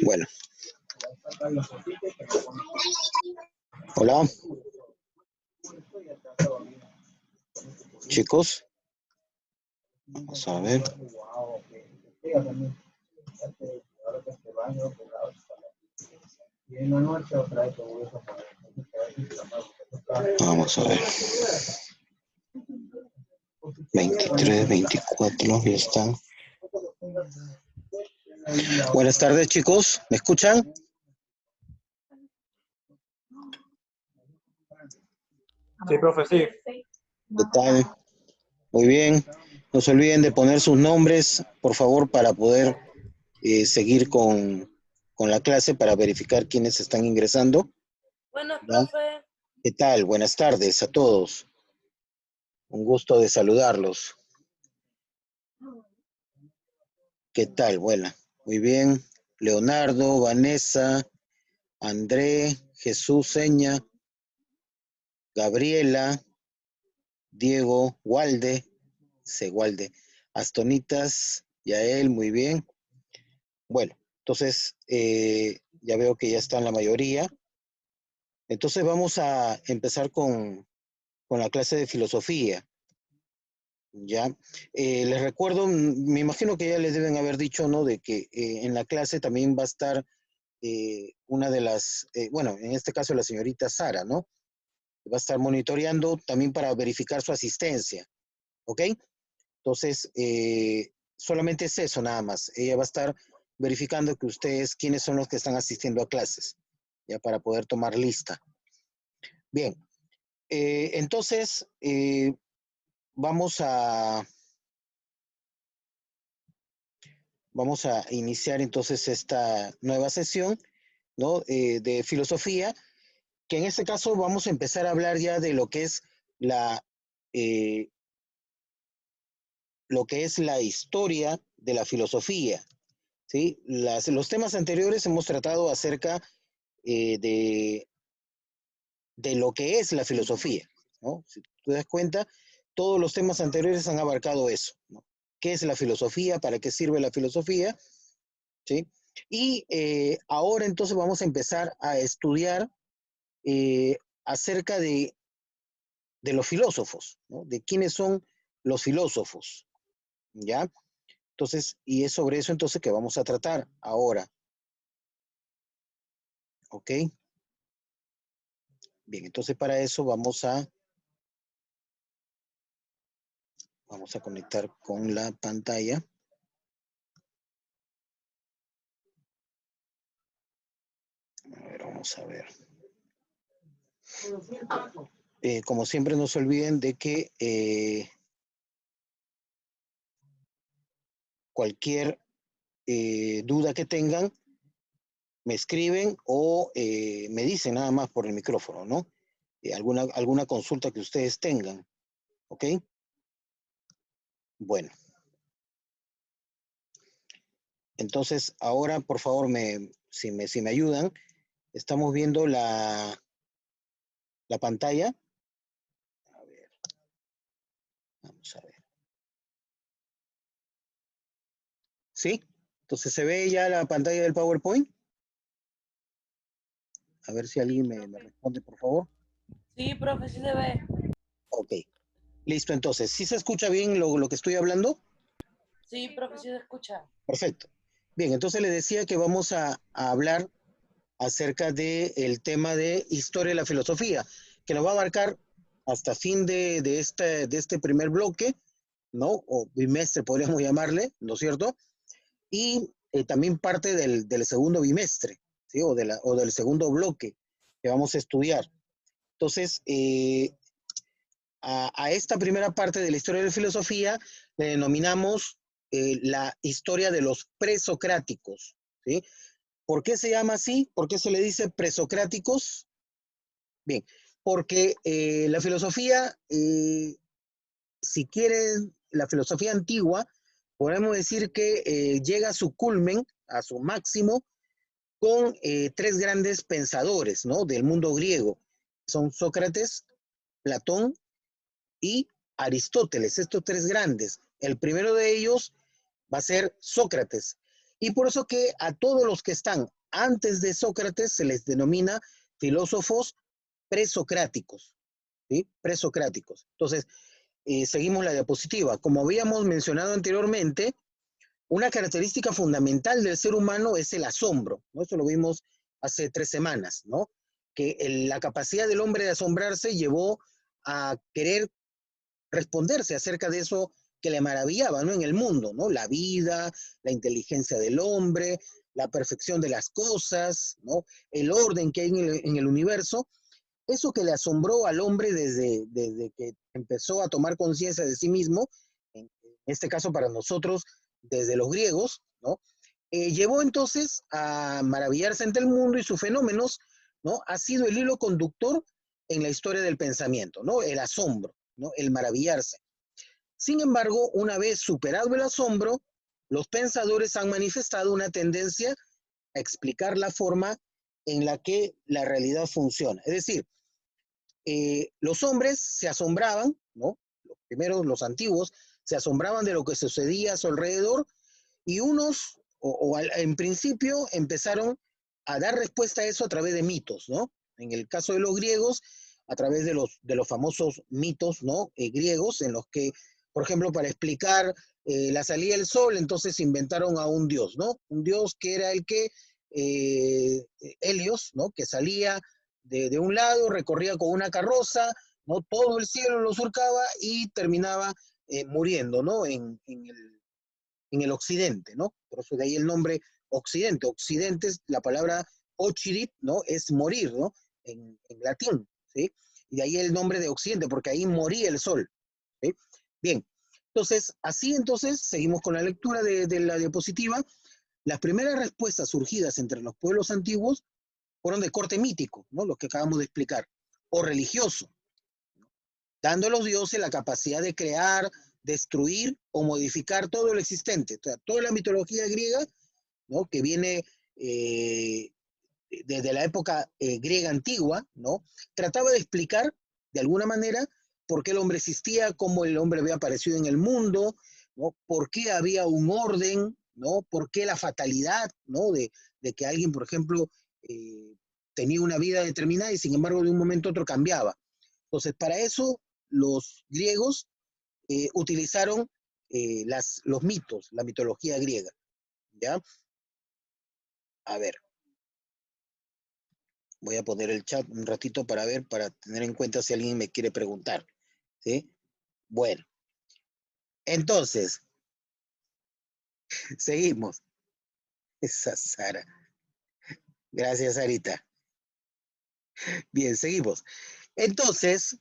Bueno. Hola. Chicos. Vamos a ver. Vamos a ver. 23, 24, ya están. Buenas tardes, chicos. ¿Me escuchan? Sí, profe, sí. ¿Qué tal? Muy bien. No se olviden de poner sus nombres, por favor, para poder seguir con la clase, para verificar quiénes están ingresando. Bueno, ¿Ya? profe. ¿Qué tal? Buenas tardes a todos. Un gusto de saludarlos. ¿Qué tal? Bueno, muy bien. Leonardo, Vanessa, André, Jesús Seña, Gabriela, Diego, Walde, Astonitas, Yael, muy bien. Bueno, entonces ya veo que ya están la mayoría. Entonces vamos a empezar con la clase de filosofía. Ya, les recuerdo, me imagino que ya les deben haber dicho, ¿no? De que en la clase también va a estar una de las, bueno, en este caso la señorita Sara, ¿no? Va a estar monitoreando también para verificar su asistencia, ¿ok? Entonces, solamente es eso nada más. Ella va a estar verificando que ustedes, quiénes son los que están asistiendo a clases, ya para poder tomar lista. Bien, entonces, vamos a iniciar entonces esta nueva sesión, ¿no? De filosofía, que en este caso vamos a empezar a hablar ya de lo que es la historia de la filosofía, ¿sí? Los temas anteriores hemos tratado acerca de lo que es la filosofía, ¿no? Si tú te das cuenta, todos los temas anteriores han abarcado eso, ¿no? ¿Qué es la filosofía? ¿Para qué sirve la filosofía? ¿Sí? Y ahora entonces vamos a empezar a estudiar acerca de los filósofos, ¿no? De quiénes son los filósofos, ¿ya? Entonces, y es sobre eso entonces que vamos a tratar ahora, ¿ok? Bien, entonces para eso vamos a conectar con la pantalla. A ver, vamos a ver. Como siempre, no se olviden de que cualquier duda que tengan, me escriben o me dicen nada más por el micrófono, ¿no? Alguna consulta que ustedes tengan, ¿ok? Bueno. Entonces, ahora, por favor, si me ayudan, estamos viendo la pantalla. A ver. Vamos a ver. ¿Sí? Entonces, ¿se ve ya la pantalla del PowerPoint? A ver si alguien me responde, por favor. Sí, profe, sí se ve. Ok. Listo, entonces. ¿Sí se escucha bien lo que estoy hablando? Sí, profe, sí se escucha. Perfecto. Bien, entonces le decía que vamos a hablar acerca del tema de historia de la filosofía, que nos va a abarcar hasta fin de este primer bloque, ¿no? O bimestre podríamos llamarle, ¿no es cierto? Y también parte del segundo bimestre, ¿sí? O del segundo bloque que vamos a estudiar. Entonces, a esta primera parte de la historia de la filosofía le denominamos la historia de los presocráticos, ¿sí? ¿Por qué se llama así? ¿Por qué se le dice presocráticos? Bien, porque la filosofía, si quieren, la filosofía antigua, podemos decir que llega a su culmen, a su máximo, con tres grandes pensadores, ¿no? Del mundo griego. Son Sócrates, Platón y Aristóteles, estos tres grandes. El primero de ellos va a ser Sócrates. Y por eso que a todos los que están antes de Sócrates se les denomina filósofos presocráticos, ¿sí? Presocráticos. Entonces, seguimos la diapositiva. Como habíamos mencionado anteriormente, una característica fundamental del ser humano es el asombro, ¿no? Esto lo vimos hace 3 semanas, ¿no? Que la capacidad del hombre de asombrarse llevó a querer responderse acerca de eso que le maravillaba, ¿no? En el mundo, ¿no? La vida, la inteligencia del hombre, la perfección de las cosas, ¿no? El orden que hay en el universo. Eso que le asombró al hombre desde que empezó a tomar conciencia de sí mismo, en este caso para nosotros, desde los griegos, ¿no? Llevó entonces a maravillarse ante el mundo y sus fenómenos, ¿no? Ha sido el hilo conductor en la historia del pensamiento, ¿no? El asombro, ¿no? El maravillarse. Sin embargo, una vez superado el asombro, los pensadores han manifestado una tendencia a explicar la forma en la que la realidad funciona. Es decir, los hombres se asombraban, ¿no? Los primeros, los antiguos, se asombraban de lo que sucedía a su alrededor y unos, en principio, empezaron a dar respuesta a eso a través de mitos, ¿no? En el caso de los griegos, a través de los famosos mitos, ¿no? Griegos, en los que, por ejemplo, para explicar la salida del sol, entonces inventaron a un dios, ¿no? Un dios que era el que, Helios, ¿no? Que salía de un lado, recorría con una carroza, ¿no? Todo el cielo lo surcaba y terminaba muriendo, ¿no? En el occidente, ¿no? Por eso de ahí el nombre occidente. Occidente es la palabra occidit, ¿no? Es morir, ¿no? En latín, ¿sí? Y de ahí el nombre de occidente, porque ahí moría el sol, ¿sí? Bien, entonces, así entonces, seguimos con la lectura de la diapositiva. Las primeras respuestas surgidas entre los pueblos antiguos fueron de corte mítico, ¿no? Los que acabamos de explicar, o religioso, dando a los dioses la capacidad de crear, destruir o modificar todo lo existente. O sea, toda la mitología griega, ¿no? Que viene desde la época griega antigua, ¿no? Trataba de explicar, de alguna manera, por qué el hombre existía, cómo el hombre había aparecido en el mundo, ¿no? Por qué había un orden, ¿no? Por qué la fatalidad, ¿no? De que alguien, por ejemplo, tenía una vida determinada y sin embargo de un momento a otro cambiaba. Entonces, para eso los griegos utilizaron los mitos, la mitología griega, ¿ya? A ver, voy a poner el chat un ratito para ver, para tener en cuenta si alguien me quiere preguntar, ¿sí? Bueno, entonces, seguimos. Esa Sara. Gracias, Sarita. Bien, seguimos. Entonces,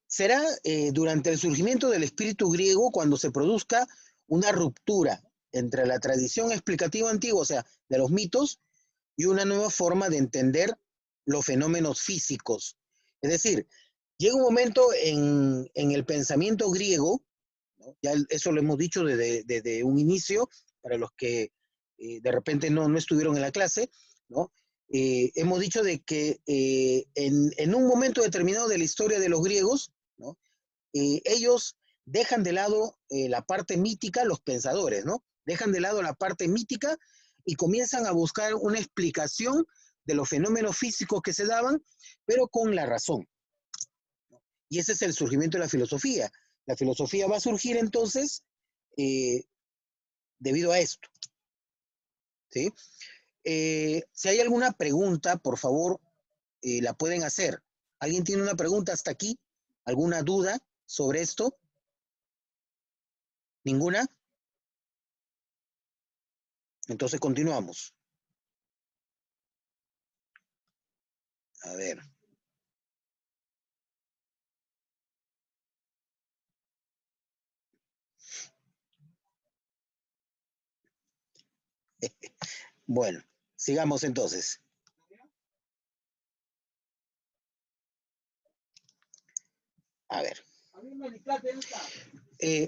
será durante el surgimiento del espíritu griego cuando se produzca una ruptura entre la tradición explicativa antigua, o sea, de los mitos, y una nueva forma de entender los fenómenos físicos. Es decir, llega un momento en el pensamiento griego, ¿no? Ya eso lo hemos dicho desde un inicio, para los que de repente no estuvieron en la clase, ¿no? Hemos dicho de que en un momento determinado de la historia de los griegos, ¿no? Ellos dejan de lado la parte mítica, los pensadores, ¿no? Dejan de lado la parte mítica y comienzan a buscar una explicación de los fenómenos físicos que se daban, pero con la razón. Y ese es el surgimiento de la filosofía. La filosofía va a surgir entonces debido a esto, ¿sí? Si hay alguna pregunta, por favor, la pueden hacer. ¿Alguien tiene una pregunta hasta aquí? ¿Alguna duda sobre esto? ¿Ninguna? Entonces continuamos. A ver. Bueno, sigamos entonces. A ver.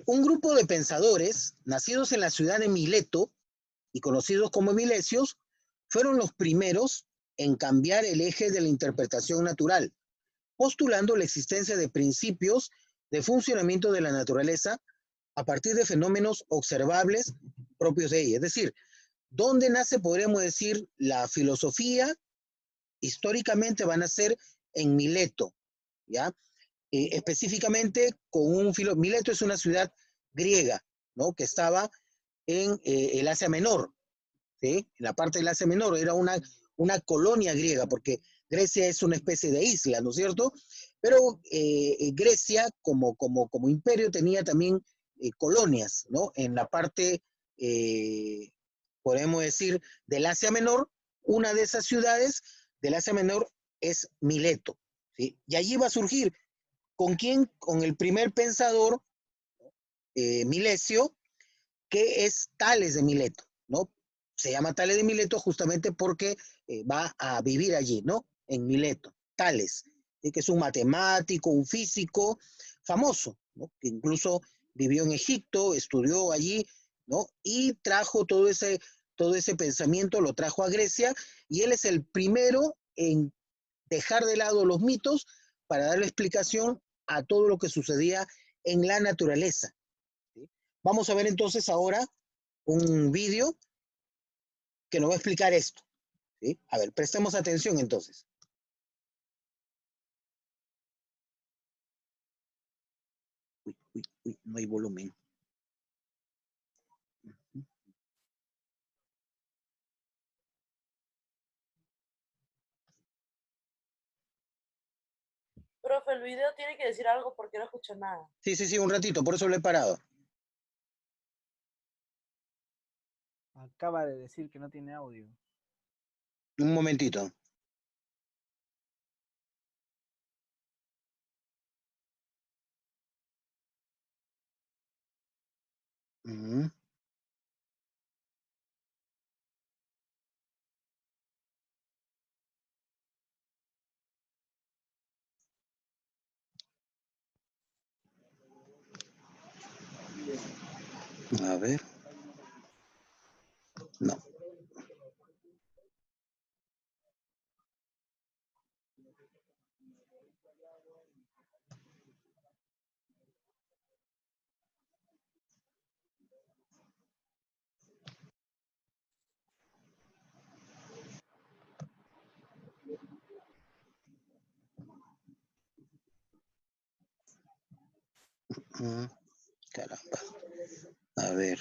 Un grupo de pensadores, nacidos en la ciudad de Mileto y conocidos como milesios, fueron los primeros en cambiar el eje de la interpretación natural, postulando la existencia de principios de funcionamiento de la naturaleza a partir de fenómenos observables propios de ella. Es decir, ¿dónde nace, podríamos decir, la filosofía? Históricamente van a ser en Mileto, ¿ya? Específicamente con un Mileto es una ciudad griega, ¿no? Que estaba en el Asia Menor, ¿sí? En la parte del Asia Menor, era una colonia griega, porque Grecia es una especie de isla, ¿no es cierto? Pero Grecia, como imperio, tenía también colonias, ¿no? En la parte, podemos decir, del Asia Menor, una de esas ciudades del Asia Menor es Mileto, ¿sí? Y allí va a surgir, ¿con quién? Con el primer pensador, Milesio, que es Tales de Mileto, ¿no? Se llama Tales de Mileto justamente porque va a vivir allí, ¿no? En Mileto. Tales, ¿sí? Que es un matemático, un físico famoso, ¿no? Que incluso vivió en Egipto, estudió allí, ¿no? Y trajo todo ese pensamiento, lo trajo a Grecia, y él es el primero en dejar de lado los mitos para darle explicación a todo lo que sucedía en la naturaleza. ¿Sí? Vamos a ver entonces ahora un vídeo que nos va a explicar esto. ¿Sí? A ver, prestemos atención entonces. Uy, no hay volumen. Profe, el video tiene que decir algo porque no escucho nada. Sí, un ratito, por eso lo he parado. Acaba de decir que no tiene audio. Un momentito. A ver. No. Caramba. A ver.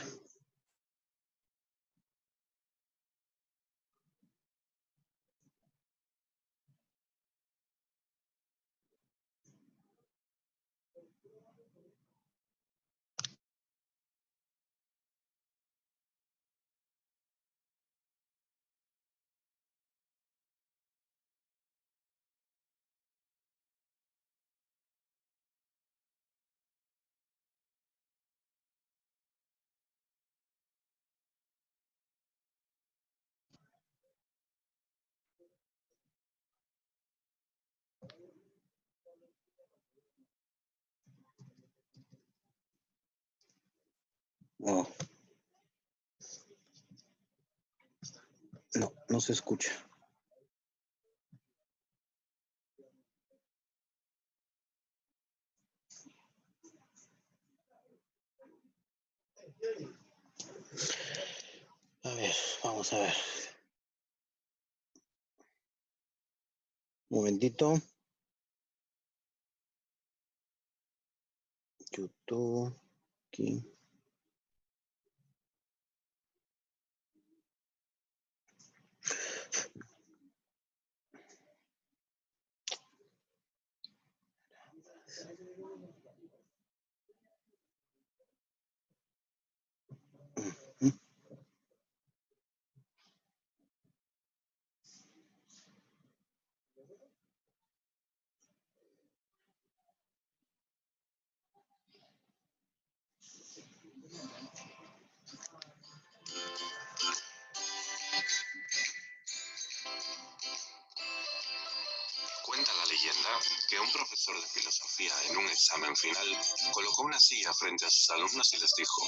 Oh. No, no se escucha. A ver, vamos a ver. Un momentito. YouTube. Aquí. Cuenta la leyenda que un profesor de filosofía en un examen final colocó una silla frente a sus alumnos y les dijo: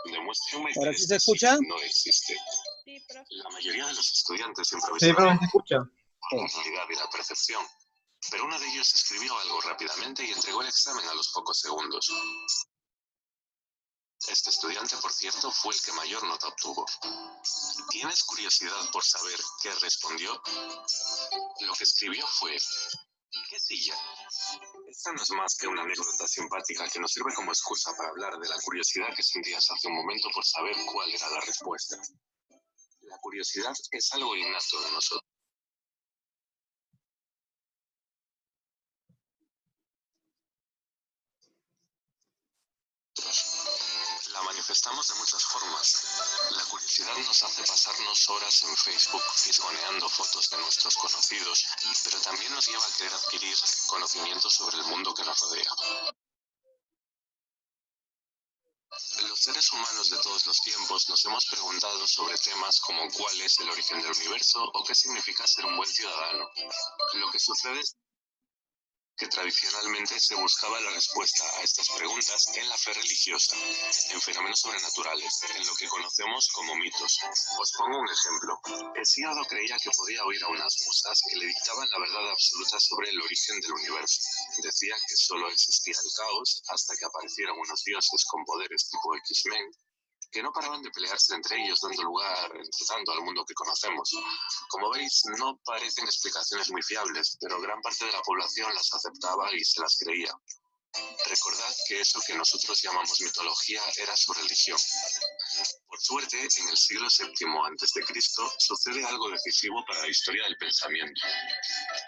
demuéstrenme ¿Ahora que sí se esta silla escucha? no existe. Sí, profe. La mayoría de los estudiantes Sí, improvisaron profe, se escucha. por la realidad y la percepción, pero uno de ellos escribió algo rápidamente y entregó el examen a los pocos segundos. Este estudiante, por cierto, fue el que mayor nota obtuvo. ¿Tienes curiosidad por saber qué respondió? Lo que escribió fue: ¿qué silla? Esta no es más que una anécdota simpática que nos sirve como excusa para hablar de la curiosidad que sentías hace un momento por saber cuál era la respuesta. La curiosidad es algo innato de nosotros. La manifestamos de muchas formas. La curiosidad nos hace pasarnos horas en Facebook fisgoneando fotos de nuestros conocidos, pero también nos lleva a querer adquirir conocimiento sobre el mundo que nos rodea. Los seres humanos de todos los tiempos nos hemos preguntado sobre temas como cuál es el origen del universo o qué significa ser un buen ciudadano. Lo que sucede es que tradicionalmente se buscaba la respuesta a estas preguntas en la fe religiosa, en fenómenos sobrenaturales, en lo que conocemos como mitos. Os pongo un ejemplo. Hesíodo creía que podía oír a unas musas que le dictaban la verdad absoluta sobre el origen del universo. Decía que solo existía el caos hasta que aparecieron unos dioses con poderes tipo X-Men, que no paraban de pelearse entre ellos, dando lugar, entre tanto, al mundo que conocemos. Como veis, no parecen explicaciones muy fiables, pero gran parte de la población las aceptaba y se las creía. Recordad que eso que nosotros llamamos mitología era su religión. Por suerte, en el siglo VII a.C. sucede algo decisivo para la historia del pensamiento.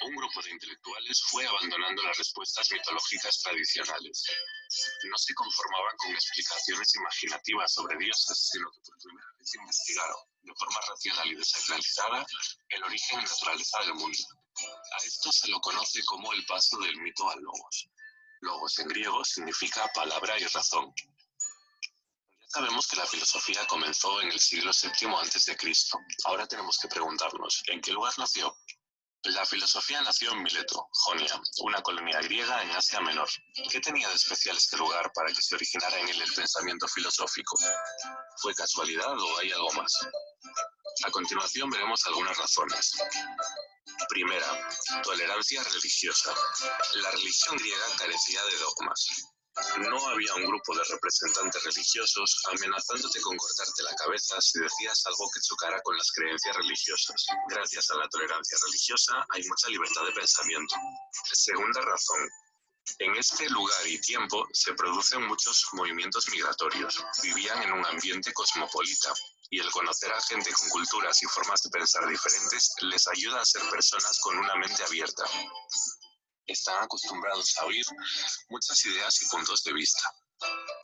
Un grupo de intelectuales fue abandonando las respuestas mitológicas tradicionales. No se conformaban con explicaciones imaginativas sobre dioses, sino que por primera vez investigaron, de forma racional y desacralizada, el origen y naturaleza del mundo. A esto se lo conoce como el paso del mito al logos. Logos en griego significa palabra y razón. Ya sabemos que la filosofía comenzó en el siglo VII a.C. Ahora tenemos que preguntarnos, ¿en qué lugar nació? La filosofía nació en Mileto, Jonia, una colonia griega en Asia Menor. ¿Qué tenía de especial este lugar para que se originara en él el pensamiento filosófico? ¿Fue casualidad o hay algo más? A continuación veremos algunas razones. Primera, tolerancia religiosa. La religión griega carecía de dogmas. No había un grupo de representantes religiosos amenazándote con cortarte la cabeza si decías algo que chocara con las creencias religiosas. Gracias a la tolerancia religiosa hay mucha libertad de pensamiento. Segunda razón. En este lugar y tiempo se producen muchos movimientos migratorios. Vivían en un ambiente cosmopolita y el conocer a gente con culturas y formas de pensar diferentes les ayuda a ser personas con una mente abierta. Están acostumbrados a oír muchas ideas y puntos de vista.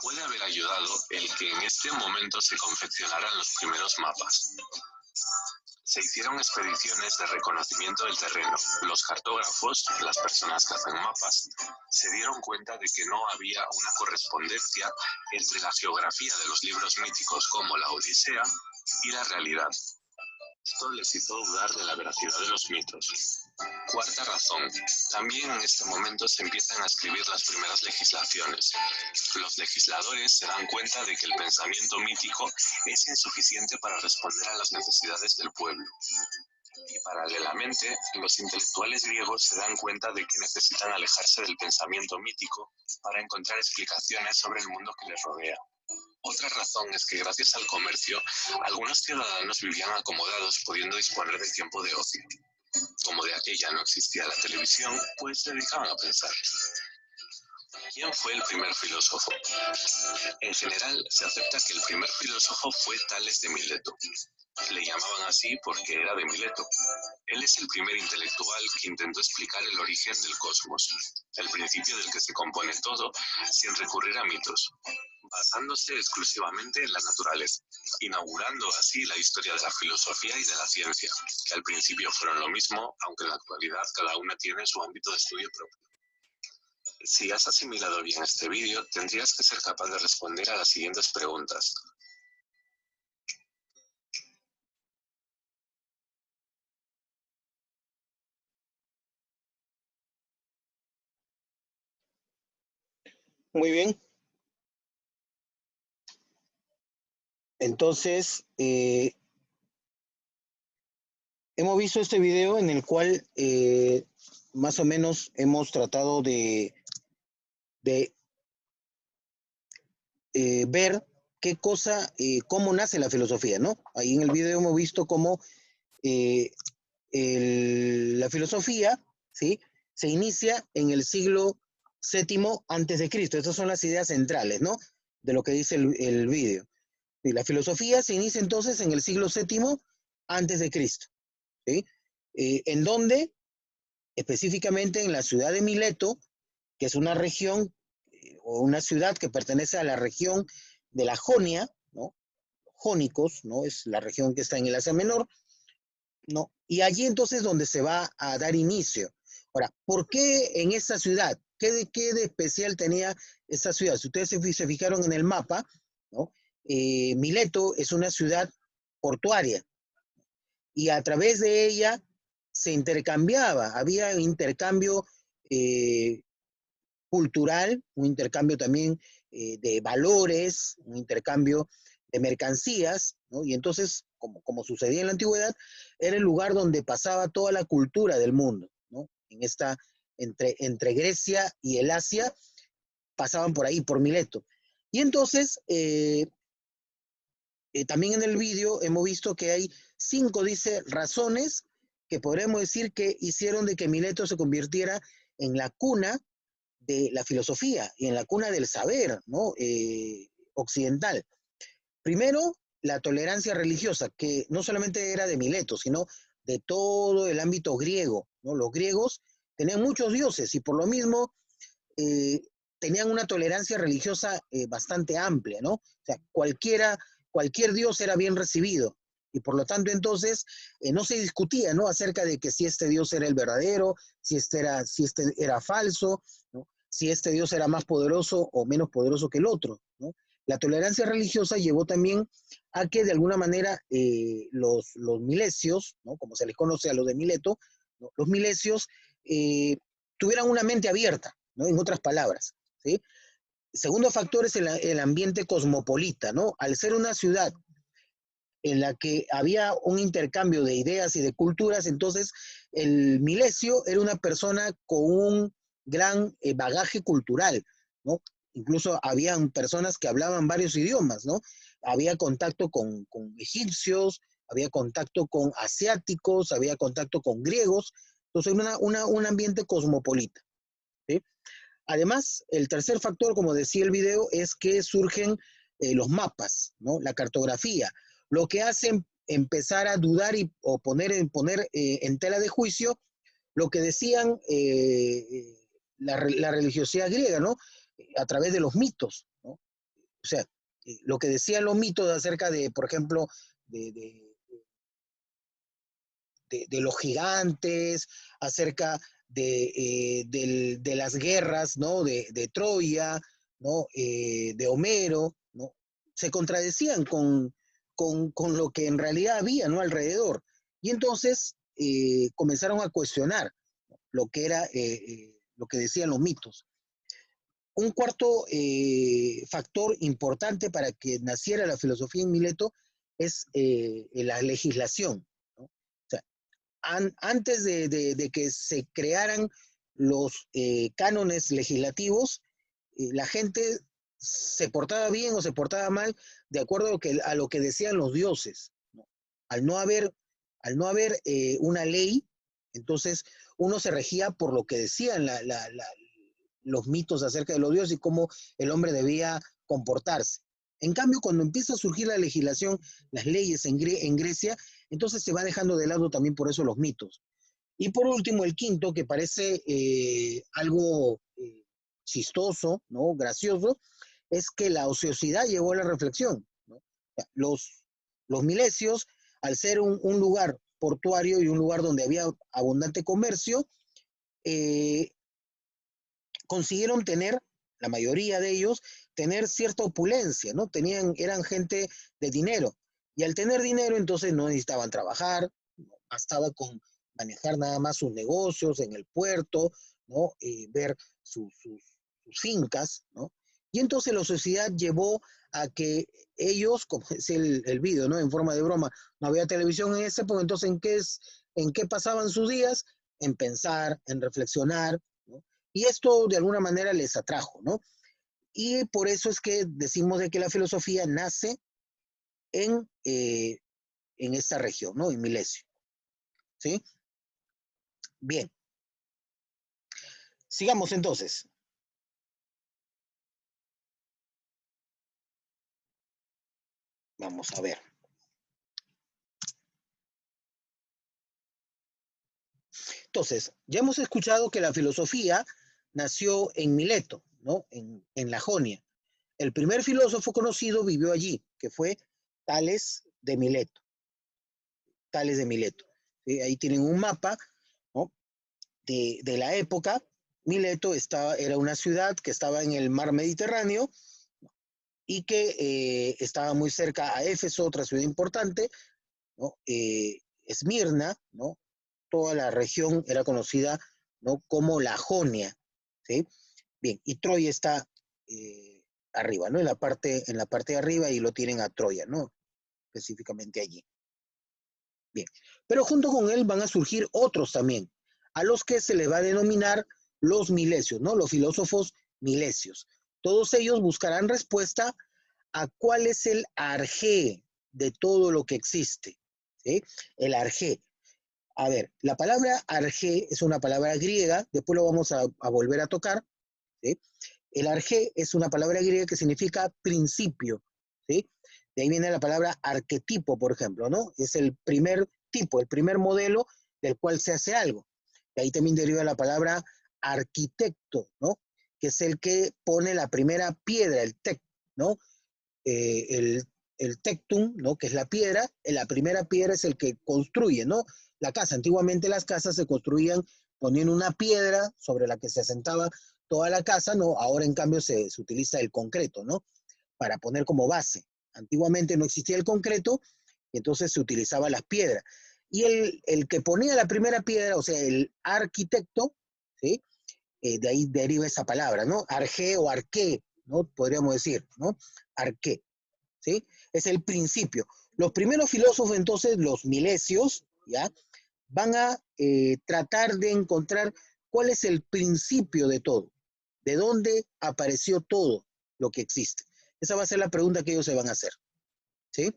Puede haber ayudado el que en este momento se confeccionaran los primeros mapas. Se hicieron expediciones de reconocimiento del terreno. Los cartógrafos, las personas que hacen mapas, se dieron cuenta de que no había una correspondencia entre la geografía de los libros míticos como la Odisea y la realidad. Esto les hizo dudar de la veracidad de los mitos. Cuarta razón. También en este momento se empiezan a escribir las primeras legislaciones. Los legisladores se dan cuenta de que el pensamiento mítico es insuficiente para responder a las necesidades del pueblo. Y paralelamente, los intelectuales griegos se dan cuenta de que necesitan alejarse del pensamiento mítico para encontrar explicaciones sobre el mundo que les rodea. Otra razón es que gracias al comercio, algunos ciudadanos vivían acomodados pudiendo disponer de tiempo de ocio. Como de aquella no existía la televisión, pues se dedicaban a pensar. ¿Quién fue el primer filósofo? En general, se acepta que el primer filósofo fue Tales de Mileto. Le llamaban así porque era de Mileto. Él es el primer intelectual que intentó explicar el origen del cosmos, el principio del que se compone todo, sin recurrir a mitos, basándose exclusivamente en la naturaleza, inaugurando así la historia de la filosofía y de la ciencia, que al principio fueron lo mismo, aunque en la actualidad cada una tiene su ámbito de estudio propio. Si has asimilado bien este vídeo, tendrías que ser capaz de responder a las siguientes preguntas. Muy bien. Entonces, hemos visto este video en el cual más o menos hemos tratado de ver qué cosa, cómo nace la filosofía, ¿no? Ahí en el video hemos visto cómo la filosofía, ¿sí? Se inicia en el siglo VII antes de Cristo. Estas son las ideas centrales, ¿no? De lo que dice el video. Y la filosofía se inicia entonces en el siglo VII antes de Cristo, ¿sí? En donde, específicamente en la ciudad de Mileto, que es una región o una ciudad que pertenece a la región de la Jonia, ¿no? Jónicos, ¿no? Es la región que está en el Asia Menor, ¿no? Y allí entonces donde se va a dar inicio. Ahora, ¿por qué en esa ciudad? ¿Qué de especial tenía esa ciudad? Si ustedes se fijaron en el mapa, ¿no? Mileto es una ciudad portuaria y a través de ella se intercambiaba, había intercambio cultural, un intercambio también de valores, un intercambio de mercancías, ¿no? Y entonces, como sucedía en la antigüedad, era el lugar donde pasaba toda la cultura del mundo, ¿no? En esta, entre Grecia y el Asia, pasaban por ahí, por Mileto. Y entonces, también en el vídeo hemos visto que hay 5, dice, razones que podremos decir que hicieron de que Mileto se convirtiera en la cuna de la filosofía y en la cuna del saber, ¿no? Occidental. Primero, la tolerancia religiosa, que no solamente era de Mileto, sino de todo el ámbito griego, ¿no? Los griegos tenían muchos dioses y por lo mismo tenían una tolerancia religiosa bastante amplia, ¿no? O sea, cualquier dios era bien recibido y por lo tanto entonces no se discutía, ¿no? Acerca de que si este dios era el verdadero, si este era falso, ¿no? Si este dios era más poderoso o menos poderoso que el otro, ¿no? La tolerancia religiosa llevó también a que de alguna manera los milesios, ¿no? Como se les conoce a los de Mileto, ¿no? Los milesios tuvieran una mente abierta, ¿no? En otras palabras, ¿sí? Segundo factor es el ambiente cosmopolita, ¿no? Al ser una ciudad en la que había un intercambio de ideas y de culturas, entonces el milesio era una persona con un gran bagaje cultural, ¿no? Incluso habían personas que hablaban varios idiomas, ¿no? Había contacto con egipcios, había contacto con asiáticos, había contacto con griegos, entonces un ambiente cosmopolita, ¿sí? Además, el tercer factor, como decía el video, es que surgen los mapas, ¿no? La cartografía, lo que hace empezar a dudar o poner en tela de juicio lo que decían la religiosidad griega, ¿no? A través de los mitos, ¿no? O sea, lo que decían los mitos acerca de, por ejemplo, de los gigantes, acerca de las guerras, ¿no? De Troya, ¿no? De Homero, ¿no? Se contradecían con lo que en realidad había, ¿no? Alrededor. Y entonces comenzaron a cuestionar lo que era, lo que decían los mitos. Un cuarto factor importante para que naciera la filosofía en Mileto es la legislación, ¿no? O sea, antes de que se crearan los cánones legislativos, la gente se portaba bien o se portaba mal de acuerdo a lo que decían los dioses, ¿no? Al no haber una ley, entonces uno se regía por lo que decían los mitos acerca de los dioses y cómo el hombre debía comportarse. En cambio, cuando empieza a surgir la legislación, las leyes en Grecia, entonces se va dejando de lado también por eso los mitos. Y por último, el quinto, que parece algo chistoso, ¿no? Gracioso, es que la ociosidad llevó a la reflexión, ¿no? Los milesios, al ser un lugar portuario y un lugar donde había abundante comercio, consiguieron tener, la mayoría de ellos, tener cierta opulencia, ¿no? Eran gente de dinero. Y al tener dinero, entonces no necesitaban trabajar, ¿no? Bastaba con manejar nada más sus negocios en el puerto, ¿no? Ver sus fincas, ¿no? Y entonces la sociedad llevó a que ellos, como es el video, ¿no? En forma de broma, no había televisión en ese época, entonces ¿en qué pasaban sus días? En pensar, en reflexionar, ¿no? Y esto de alguna manera les atrajo, ¿no? Y por eso es que decimos de que la filosofía nace en esta región, ¿no? En Milesio. ¿Sí? Bien. Sigamos entonces. Vamos a ver. Entonces, ya hemos escuchado que la filosofía nació en Mileto, ¿no? En la Jonia. El primer filósofo conocido vivió allí, que fue Tales de Mileto. Tales de Mileto. ¿Sí? Ahí tienen un mapa, ¿no? de la época. Mileto era una ciudad que estaba en el mar Mediterráneo y que estaba muy cerca a Éfeso, otra ciudad importante, ¿no? Esmirna, ¿no? Toda la región era conocida, ¿no? como la Jonia, ¿sí? Bien, y Troya está arriba, ¿no? En la parte de arriba, y lo tienen a Troya, ¿no? Específicamente allí. Bien, pero junto con él van a surgir otros también, a los que se les va a denominar los milesios, ¿no? Los filósofos milesios. Todos ellos buscarán respuesta a cuál es el arjé de todo lo que existe, ¿sí? El arjé. A ver, la palabra arjé es una palabra griega, después lo vamos a volver a tocar, ¿sí? El arjé es una palabra griega que significa principio, ¿sí? De ahí viene la palabra arquetipo, por ejemplo, ¿no? Es el primer tipo, el primer modelo del cual se hace algo. De ahí también deriva la palabra arquitecto, ¿no? Que es el que pone la primera piedra, el tec, ¿no? El tectum, ¿no? Que es la piedra, la primera piedra es el que construye, ¿no? La casa. Antiguamente las casas se construían poniendo una piedra sobre la que se asentaba toda la casa, ¿no? Ahora en cambio se utiliza el concreto, ¿no? Para poner como base. Antiguamente no existía el concreto, y entonces se utilizaba las piedras. Y el que ponía la primera piedra, o sea, el arquitecto, ¿sí? De ahí deriva esa palabra, ¿no? Arjé o arqué, ¿no? Podríamos decir, ¿no? Arqué, ¿sí? Es el principio. Los primeros filósofos, entonces, los milesios, ¿ya? Van a tratar de encontrar cuál es el principio de todo, de dónde apareció todo lo que existe. Esa va a ser la pregunta que ellos se van a hacer, ¿sí?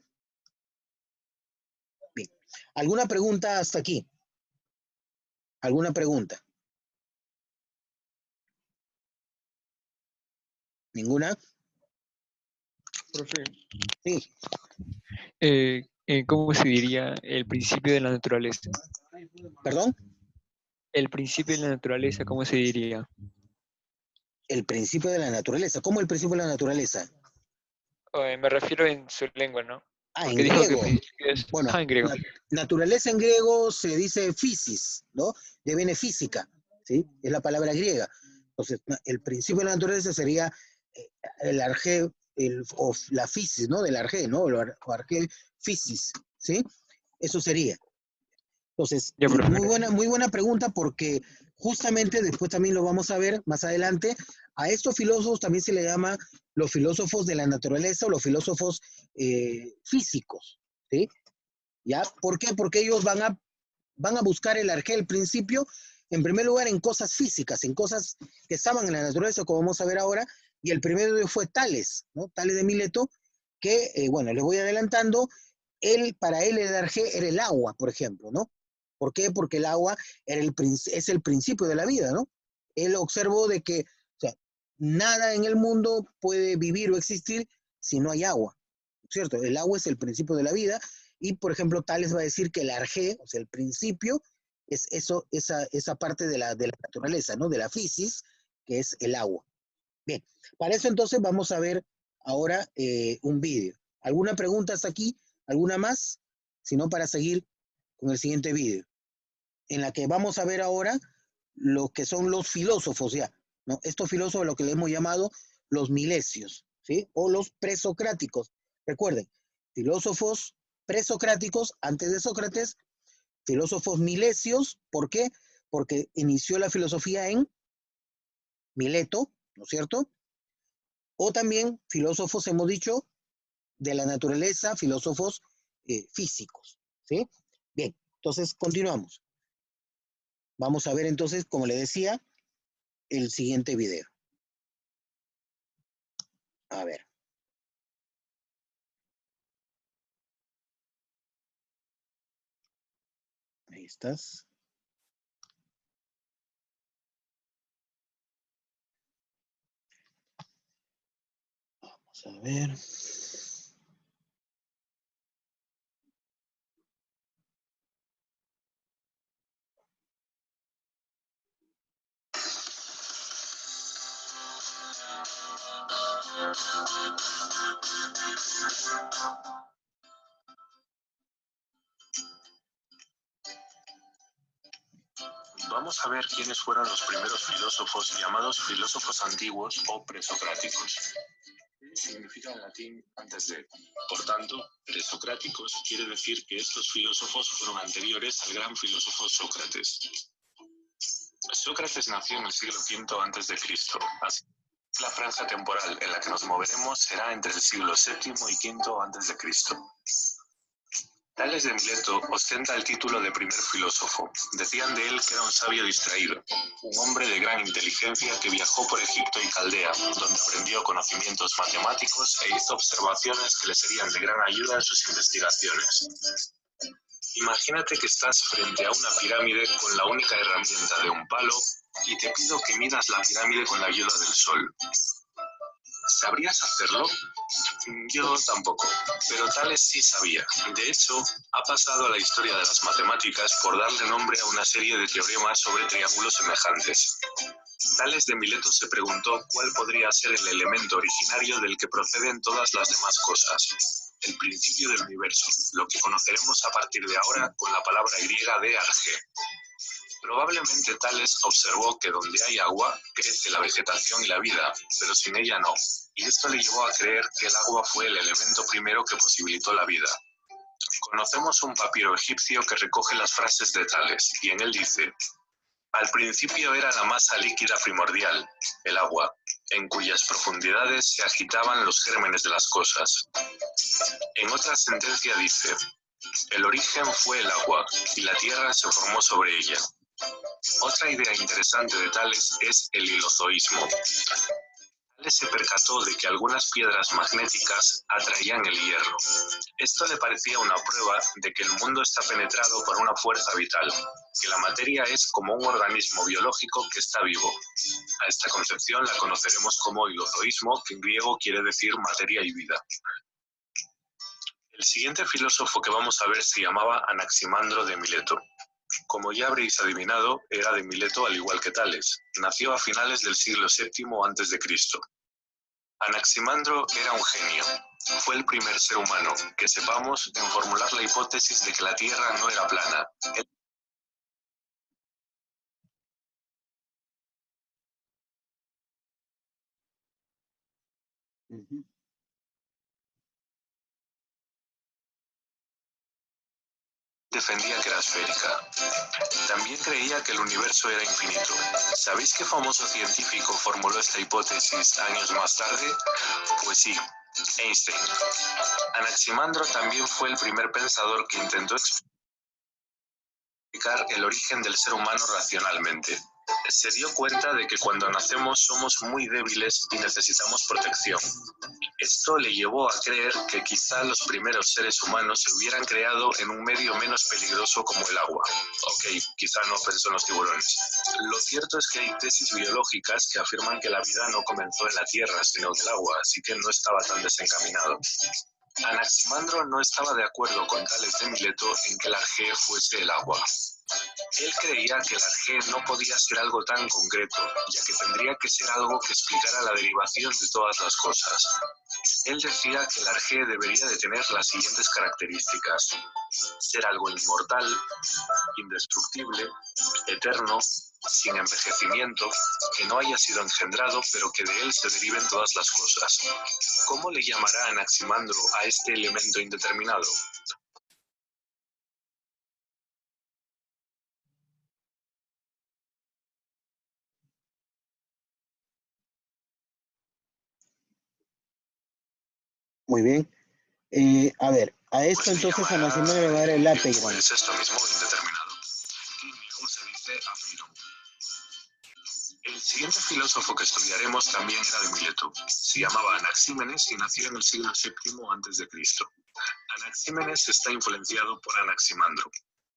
Bien. ¿Alguna pregunta hasta aquí? ¿Alguna pregunta? ¿Ninguna? Profe, Sí. ¿Cómo se diría el principio de la naturaleza? ¿Perdón? El principio de la naturaleza, ¿cómo se diría? El principio de la naturaleza. ¿Cómo el principio de la naturaleza? Me refiero en su lengua, ¿no? Ah, en Porque dijo que el griego. principio es... Bueno, Ah, en griego. naturaleza en griego se dice physis, ¿no? De viene física, ¿sí? Es la palabra griega. Entonces, el principio de la naturaleza sería el arjé, o la physis, ¿no? Del arjé, ¿no? O arjé physis, ¿sí? Eso sería. Entonces, Ya, profe. muy buena pregunta, porque justamente después también lo vamos a ver más adelante. A estos filósofos también se le llama los filósofos de la naturaleza o los filósofos físicos, ¿sí? ¿Ya? ¿Por qué? Porque ellos van a buscar el arjé, el principio, en primer lugar en cosas físicas, en cosas que estaban en la naturaleza, como vamos a ver ahora, y el primero de ellos fue Tales, ¿no? Tales de Mileto, que, bueno, les voy adelantando, para él el arjé era el agua, por ejemplo, ¿no? ¿Por qué? Porque el agua es el principio de la vida, ¿no? Él observó de que, o sea, nada en el mundo puede vivir o existir si no hay agua, ¿cierto? El agua es el principio de la vida, y, por ejemplo, Tales va a decir que el arjé, o sea, el principio, es esa parte de la naturaleza, ¿no? De la fisis, que es el agua. Bien, para eso entonces vamos a ver ahora un vídeo. ¿Alguna pregunta hasta aquí? ¿Alguna más? Si no, para seguir con el siguiente vídeo, en la que vamos a ver ahora lo que son los filósofos ya, ¿no? Estos filósofos, lo que le hemos llamado los milesios, ¿sí? O los presocráticos. Recuerden, filósofos presocráticos antes de Sócrates, filósofos milesios, ¿por qué? Porque inició la filosofía en Mileto, ¿no es cierto? O también filósofos, hemos dicho, de la naturaleza, filósofos físicos, ¿sí? Bien, entonces continuamos. Vamos a ver entonces, como le decía, el siguiente video. A ver. Ahí estás. Vamos a ver. Vamos a ver quiénes fueron los primeros filósofos llamados filósofos antiguos o presocráticos. Significa en latín antes de. Por tanto, presocráticos quiere decir que estos filósofos fueron anteriores al gran filósofo Sócrates. Sócrates nació en el siglo V a.C., así que la franja temporal en la que nos moveremos será entre el siglo VII y V a.C. Tales de Mileto ostenta el título de primer filósofo. Decían de él que era un sabio distraído, un hombre de gran inteligencia que viajó por Egipto y Caldea, donde aprendió conocimientos matemáticos e hizo observaciones que le serían de gran ayuda en sus investigaciones. Imagínate que estás frente a una pirámide con la única herramienta de un palo y te pido que midas la pirámide con la ayuda del sol. ¿Sabrías hacerlo? Yo tampoco, pero Tales sí sabía. De hecho, ha pasado a la historia de las matemáticas por darle nombre a una serie de teoremas sobre triángulos semejantes. Tales de Mileto se preguntó cuál podría ser el elemento originario del que proceden todas las demás cosas. El principio del universo, lo que conoceremos a partir de ahora con la palabra griega de argé. Probablemente Tales observó que donde hay agua, crece la vegetación y la vida, pero sin ella no. Y esto le llevó a creer que el agua fue el elemento primero que posibilitó la vida. Conocemos un papiro egipcio que recoge las frases de Tales, y en él dice: al principio era la masa líquida primordial, el agua, en cuyas profundidades se agitaban los gérmenes de las cosas. En otra sentencia dice: el origen fue el agua, y la tierra se formó sobre ella. Otra idea interesante de Tales es el hilozoísmo. Tales se percató de que algunas piedras magnéticas atraían el hierro. Esto le parecía una prueba de que el mundo está penetrado por una fuerza vital, que la materia es como un organismo biológico que está vivo. A esta concepción la conoceremos como hilozoísmo, que en griego quiere decir materia y vida. El siguiente filósofo que vamos a ver se llamaba Anaximandro de Mileto. Como ya habréis adivinado, era de Mileto al igual que Tales. Nació a finales del siglo VII a.C. Anaximandro era un genio. Fue el primer ser humano, que sepamos, en formular la hipótesis de que la Tierra no era plana. Defendía que era esférica. También creía que el universo era infinito. ¿Sabéis qué famoso científico formuló esta hipótesis años más tarde? Pues sí, Einstein. Anaximandro también fue el primer pensador que intentó explicar el origen del ser humano racionalmente. Se dio cuenta de que cuando nacemos somos muy débiles y necesitamos protección. Esto le llevó a creer que quizá los primeros seres humanos se hubieran creado en un medio menos peligroso como el agua. Ok, quizá no pensó en los tiburones. Lo cierto es que hay tesis biológicas que afirman que la vida no comenzó en la tierra, sino en el agua, así que no estaba tan desencaminado. Anaximandro no estaba de acuerdo con Tales de Mileto en que el argé fuese el agua. Él creía que el argé no podía ser algo tan concreto, ya que tendría que ser algo que explicara la derivación de todas las cosas. Él decía que el argé debería de tener las siguientes características: ser algo inmortal, indestructible, eterno, sin envejecimiento, que no haya sido engendrado, pero que de él se deriven todas las cosas. ¿Cómo le llamará Anaximandro a este elemento indeterminado? Muy bien. A ver, a esto Pues entonces Anaximandro le va a dar el lápiz. pues esto mismo, indeterminado. En griego se dice apeiron. El siguiente filósofo que estudiaremos también era de Mileto. Se llamaba Anaxímenes y nació en el siglo VII a.C. Anaxímenes está influenciado por Anaximandro.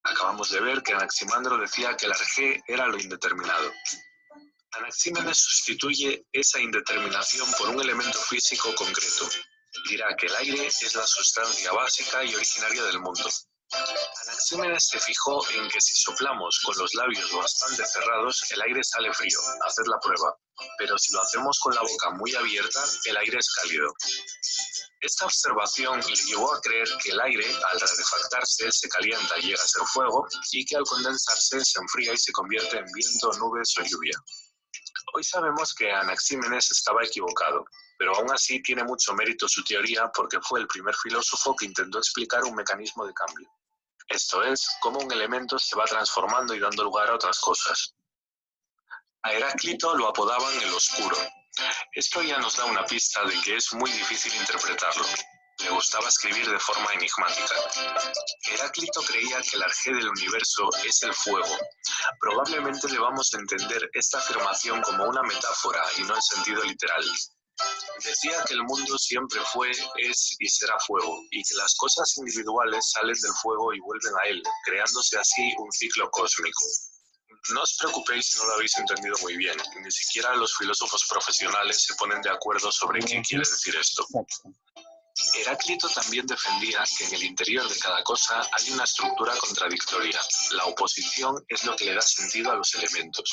Acabamos de ver que Anaximandro decía que el arjé era lo indeterminado. Anaxímenes sustituye esa indeterminación por un elemento físico concreto. Dirá que el aire es la sustancia básica y originaria del mundo. Anaxímenes se fijó en que si soplamos con los labios bastante cerrados, el aire sale frío. Haced la prueba. Pero si lo hacemos con la boca muy abierta, el aire es cálido. Esta observación le llevó a creer que el aire, al rarefactarse, se calienta y llega a ser fuego, y que al condensarse se enfría y se convierte en viento, nubes o lluvia. Hoy sabemos que Anaxímenes estaba equivocado, pero aún así tiene mucho mérito su teoría porque fue el primer filósofo que intentó explicar un mecanismo de cambio. Esto es, cómo un elemento se va transformando y dando lugar a otras cosas. A Heráclito lo apodaban el Oscuro. Esto ya nos da una pista de que es muy difícil interpretarlo. Le gustaba escribir de forma enigmática. Heráclito creía que el arjé del universo es el fuego. Probablemente debamos entender esta afirmación como una metáfora y no en sentido literal. Decía que el mundo siempre fue, es y será fuego, y que las cosas individuales salen del fuego y vuelven a él, creándose así un ciclo cósmico. No os preocupéis si no lo habéis entendido muy bien, ni siquiera los filósofos profesionales se ponen de acuerdo sobre qué quiere decir esto. Heráclito también defendía que en el interior de cada cosa hay una estructura contradictoria. La oposición es lo que le da sentido a los elementos.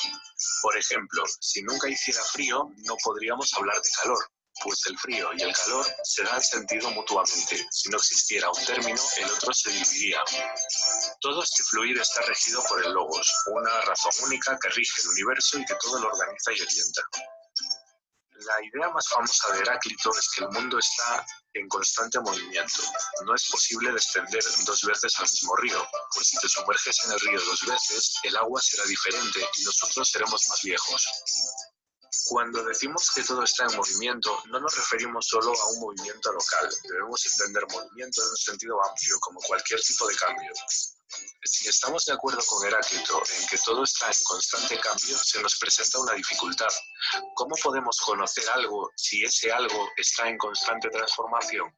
Por ejemplo, si nunca hiciera frío, no podríamos hablar de calor, pues el frío y el calor se dan sentido mutuamente. Si no existiera un término, el otro se dividiría. Todo este fluir está regido por el logos, una razón única que rige el universo y que todo lo organiza y orienta. La idea más famosa de Heráclito es que el mundo está en constante movimiento. No es posible descender 2 veces al mismo río, pues si te sumerges en el río 2 veces, el agua será diferente y nosotros seremos más viejos. Cuando decimos que todo está en movimiento, no nos referimos solo a un movimiento local. Debemos entender movimiento en un sentido amplio, como cualquier tipo de cambio. Si estamos de acuerdo con Heráclito en que todo está en constante cambio, se nos presenta una dificultad. ¿Cómo podemos conocer algo si ese algo está en constante transformación?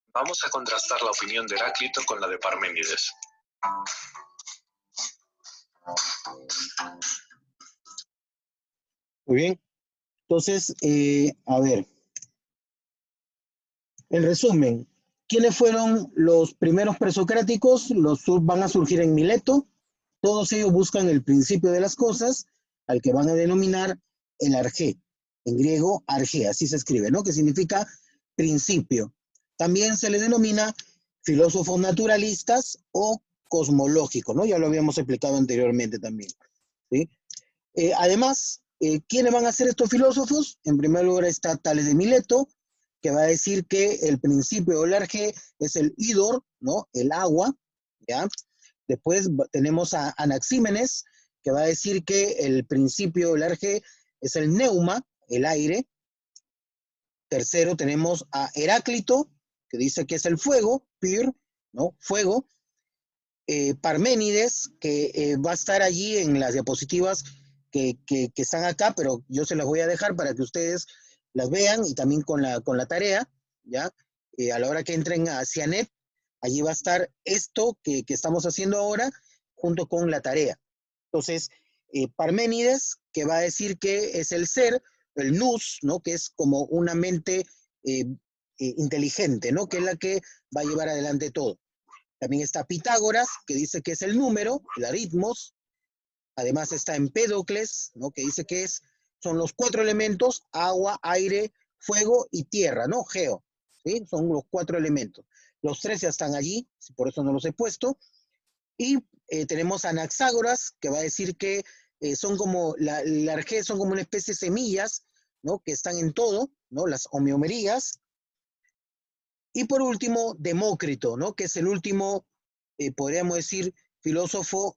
Vamos a contrastar la opinión de Heráclito con la de Parménides. Muy bien. Entonces, a ver. En resumen, ¿quiénes fueron los primeros presocráticos? Van a surgir en Mileto. Todos ellos buscan el principio de las cosas, al que van a denominar el arjé. En griego, arjé, así se escribe, ¿no? Que significa principio. También se le denomina filósofos naturalistas o cosmológicos, ¿no? Ya lo habíamos explicado anteriormente también, ¿sí? Además, ¿quiénes van a ser estos filósofos? En primer lugar está Tales de Mileto, que va a decir que el principio del arjé es el hidor, ¿no? El agua, ¿ya? Después tenemos a Anaxímenes, que va a decir que el principio del arjé es el neuma, el aire. Tercero tenemos a Heráclito, que dice que es el fuego, pyr, ¿no? Fuego. Parménides, que va a estar allí en las diapositivas que están acá, pero yo se las voy a dejar para que ustedes las vean y también con la tarea, ¿ya? A la hora que entren a Cianet, allí va a estar esto que estamos haciendo ahora junto con la tarea. Entonces, Parménides, que va a decir que es el ser, el nous, ¿no? Que es como una mente inteligente, ¿no? Que es la que va a llevar adelante todo. También está Pitágoras, que dice que es el número, el aritmos. Además está Empédocles, ¿no? Que dice que son los 4 elementos, agua, aire, fuego y tierra, ¿no? Geo, ¿sí? Son los 4 elementos. Los 3 ya están allí, por eso no los he puesto. Y tenemos a Anaxágoras, que va a decir que son como, el arjé son como una especie de semillas, ¿no? Que están en todo, ¿no? Las homeomerías. Y por último, Demócrito, ¿no? Que es el último, podríamos decir, filósofo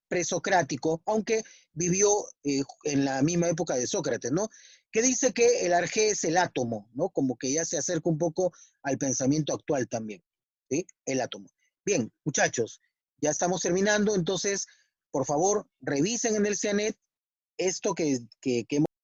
presocrático, aunque vivió en la misma época de Sócrates, ¿no? Que dice que el arjé es el átomo, ¿no? Como que ya se acerca un poco al pensamiento actual también, ¿sí? El átomo. Bien, muchachos, ya estamos terminando, entonces, por favor, revisen en el Cianet esto que